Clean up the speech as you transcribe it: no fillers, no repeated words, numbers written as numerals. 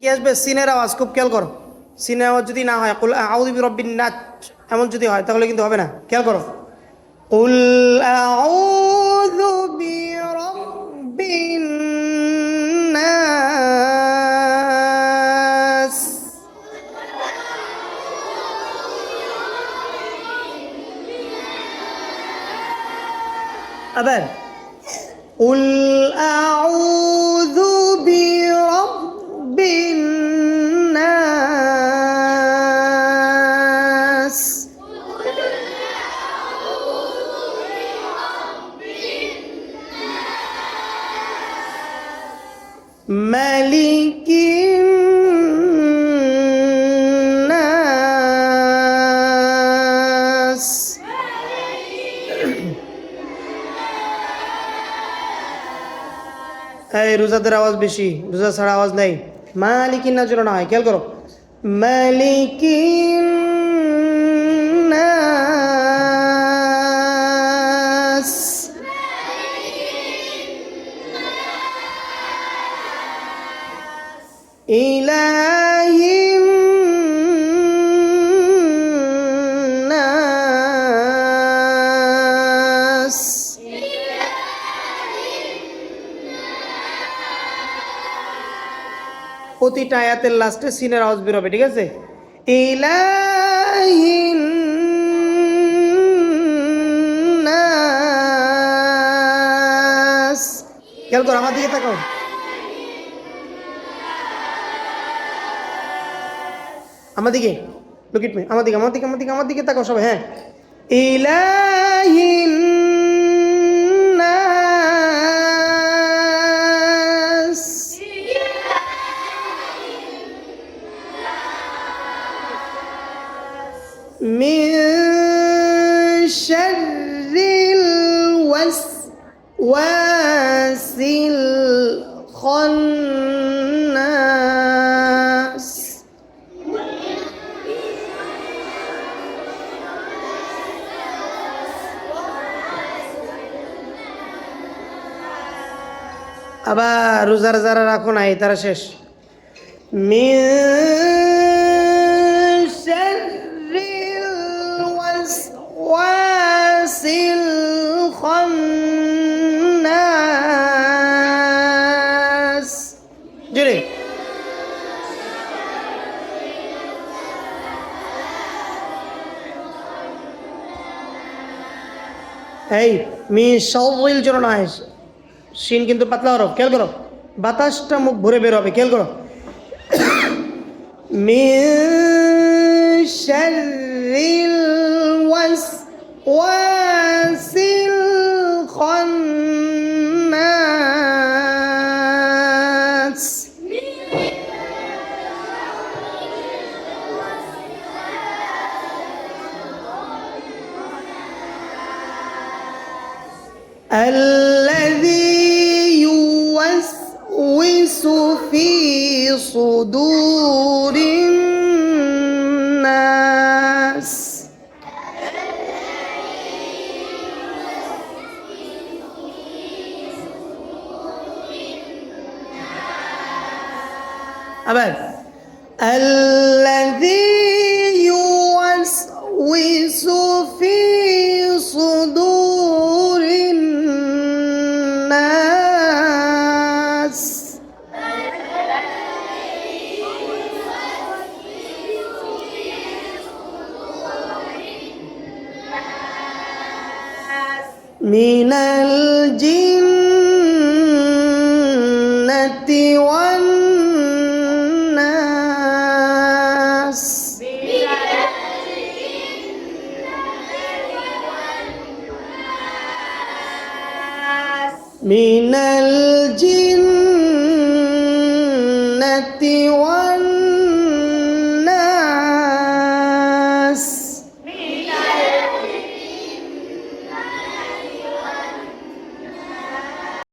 কি আসবে? সিনের আওয়াজ, খুব খেয়াল করো। সিনের আওয়াজ যদি না হয়, কুল আউযু বিরাব্বিন নাস এমন যদি হয় তাহলে কিন্তু হবে না। খেয়াল করো, কুল আউযু বিরাব্বিন নাস। আবার কুল আউযু বিরাব্বিন নাস। মালিকিন নাস। এই রোজাদের আওয়াজ বেশি, রোজা ছাড়া আওয়াজ নাই। মালিকিন না জন্য না হয়, খেয়াল করো। মালিকিন নাস। ইলাহিন নাস। প্রতিটা আয়াতের লাস্টে সিনের আওয়াজ বের হবে, ঠিক আছে? ইলাহিন নাস। খেয়াল করো, আমার দিকে তাকাও। আমার দিকে, লুক ইট মি, আমার দিকে, আমার দিকে, আমার দিকে, আমার দিকে তাকাও সবাই। হ্যাঁ, ইলাহিন নাস। মিন শাররিল ওয়াসওয়াসিল খান্নাস। আবার রোজার যারা রাখো নাই তারা শেষ। মিন শাররিল ওয়াসওয়াসিল খান্নাস। জোরে। এই মিন শাররিল জন্য না, শিন কিন্তু পাতলা হরফ, খেয়াল করো। বাতাসটা মুখ ভরে বের হবে, খেয়াল করো। মিন শাররিল ওয়াসওয়াসিল খান্নাস। الذي يوسوس في صدور الناس। أبد الذي يوسوس في صدور الناس. من الجنة والناس. من الجنة والناس.